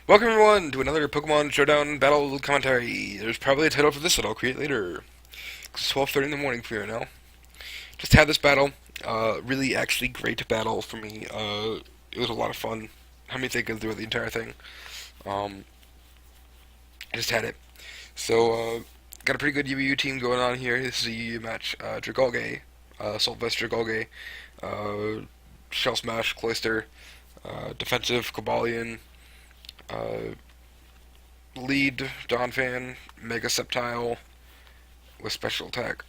Welcome everyone to another Pokemon Showdown battle commentary. There's probably a title for this that I'll create later. It's 12:30 in the morning for you now. Just had this battle. Really, actually, great battle for me. It was a lot of fun. How many think through the entire thing? Um, I just had it. Got a pretty good UU team going on here. This is a UU match. Dragalge, Assault Vest Dragalge, uh, Shell Smash Cloyster, Defensive Cobalion, uh, Lead Donphan, Mega Sceptile with special attack,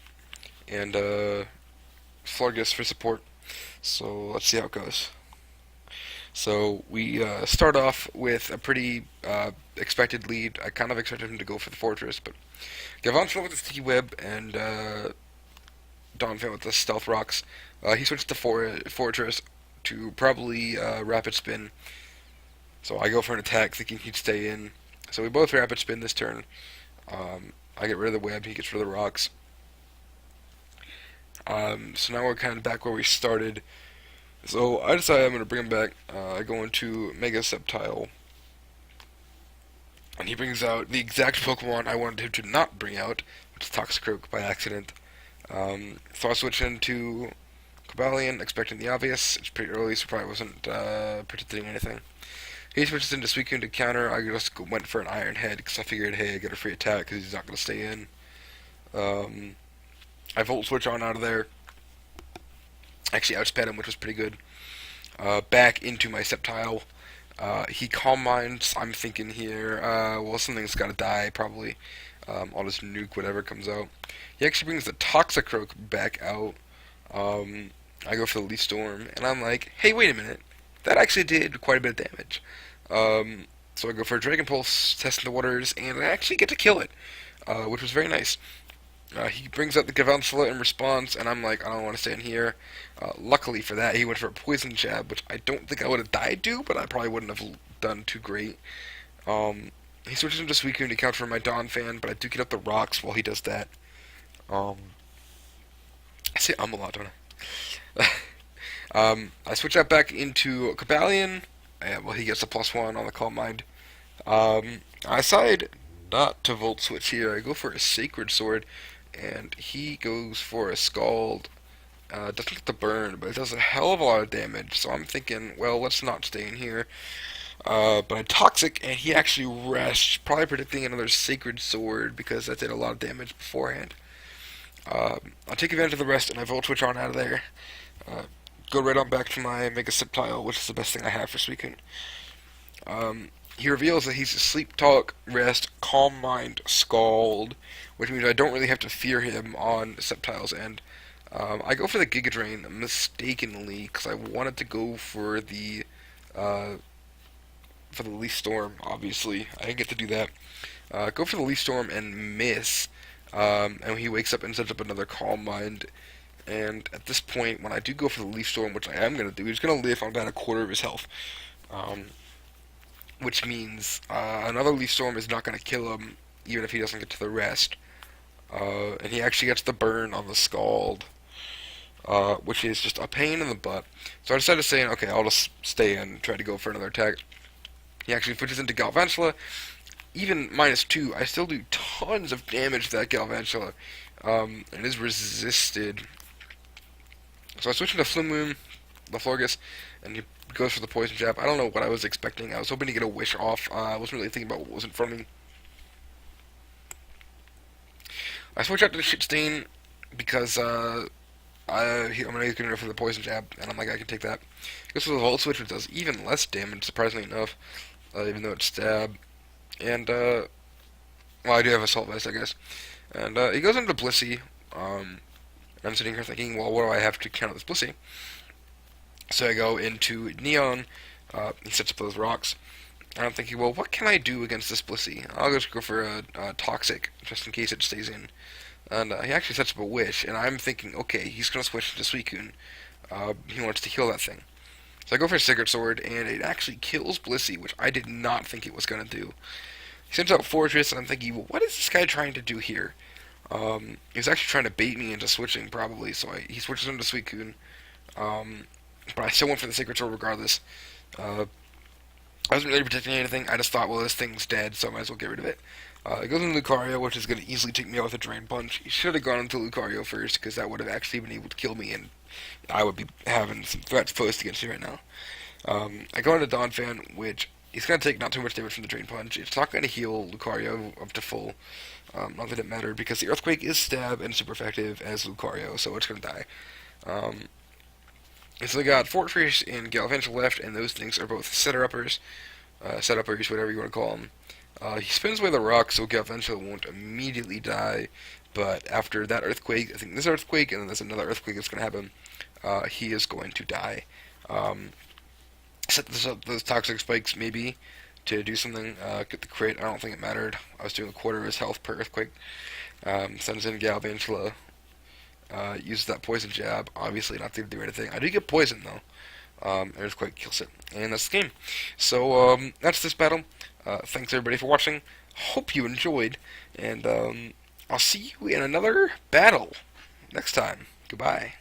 and Florges for support. So let's see how it goes. So we start off with a pretty expected lead. I kind of expected him to go for the Fortress, but Galvantula with the Sticky Web and Donphan with the Stealth Rocks. He switched to Fortress to probably Rapid Spin. So I go for an attack thinking he'd stay in. So we both Rapid Spin this turn. I get rid of the web, he gets rid of the rocks. So now we're kind of back where we started. So I decide I'm going to bring him back. I go into Mega Sceptile, and he brings out the exact Pokemon I wanted him to not bring out, which is Toxicroak by accident. So I switch into Cobalion, expecting the obvious. It's pretty early, so probably wasn't predicting anything. He switches into Suicune to counter. I just went for an Iron Head because I figured, hey, I get a free attack because he's not going to stay in. Um, I Volt Switch on out of there. Actually outsped him, which was pretty good. Back into my Sceptile. He Calm Minds. I'm thinking here, well, something's got to die, probably. I'll just nuke whatever comes out. He actually brings the Toxicroak back out. I go for the Leaf Storm, and I'm like, hey, wait a minute. That actually did quite a bit of damage. So I go for a Dragon Pulse, testing the waters, and I actually get to kill it, which was very nice. He brings out the Galvantula in response, and I'm like, I don't want to stay in here. Luckily for that, he went for a Poison Jab, which I don't think I would have died to, but I probably wouldn't have done too great. He switches into Suicune to counter for my Donphan, but I do get up the rocks while he does that. Um, I say a lot, don't I? I switch out back into Cobalion, and well, he gets a +1 on the Calm Mind. I decide not to Volt Switch here. I go for a Sacred Sword, and he goes for a Scald. Doesn't get the burn, but it does a hell of a lot of damage. So I'm thinking, well, let's not stay in here. But I'm Toxic, and he actually rests, probably predicting another Sacred Sword because that did a lot of damage beforehand. I'll take advantage of the rest, and I Volt Switch on out of there. Uh, Go right on back to my Mega Sceptile, which is the best thing I have for Suicune. He reveals that he's a Sleep Talk, Rest, Calm Mind, Scald, which means I don't really have to fear him on Sceptile's end. I go for the Giga Drain mistakenly because I wanted to go uh, for the Leaf Storm. Obviously, I didn't get to do that. Go for the Leaf Storm and miss, and he wakes up and sets up another Calm Mind. And at this point, when I do go for the Leaf Storm, which I am going to do, he's going to live on about a quarter of his health. Um, which means another Leaf Storm is not going to kill him, even if he doesn't get to the rest. And he actually gets the burn on the Scald, which is just a pain in the butt. So I decided to say, okay, I'll just stay and try to go for another attack. He actually switches into Galvantula. Even -2, I still do tons of damage to that Galvantula. It is resisted. So I switch into Flumoon, the Florges, and he goes for the Poison Jab. I don't know what I was expecting. I was hoping to get a Wish off. I wasn't really thinking about what was in front of me. I switch out to the Shit Stain because I'm going to go for the Poison Jab, and I'm like, I can take that. He goes for the Volt Switch, which does even less damage, surprisingly enough, even though it's Stab. And, well, I do have Assault Vest, I guess. And he goes into Blissey. I'm sitting here thinking, well, what do I have to counter this Blissey? So I go into Neon. He sets up those rocks. And I'm thinking, well, what can I do against this Blissey? I'll just go for a Toxic, just in case it stays in. And he actually sets up a Wish, and I'm thinking, okay, he's going to switch to Suicune. He wants to heal that thing. So I go for a Sacred Sword, and it actually kills Blissey, which I did not think it was going to do. He sends out Fortress, and I'm thinking, well, what is this guy trying to do here? He was actually trying to bait me into switching, probably, so he switches into Suicune. But I still went for the Sacred Sword regardless. Uh, I wasn't really protecting anything. I just thought, well, this thing's dead, so I might as well get rid of it. It goes into Lucario, which is going to easily take me out with a Drain Punch. He should have gone into Lucario first, because that would have actually been able to kill me, and I would be having some threats posed against me right now. I go into Donphan, which he's going to take not too much damage from the Drain Punch. It's not going to heal Lucario up to full. Not that it mattered, because the Earthquake is stab and super effective as Lucario, so it's going to die. Um, so they got Fortress and Galvantula left, and those things are both setup-uppers, whatever you want to call them. He spins away the rock, so Galvantula won't immediately die, but after that Earthquake, I think this Earthquake, and then there's another Earthquake that's going to happen, he is going to die. Set this up, those Toxic Spikes, maybe, to do something, get the crit. I don't think it mattered. I was doing a quarter of his health per Earthquake. Sends in Galvantula. Uses that Poison Jab. Obviously not going to do anything. I do get Poison, though. Earthquake kills it. And that's the game. So, that's this battle. Thanks, everybody, for watching. Hope you enjoyed. And, I'll see you in another battle next time. Goodbye.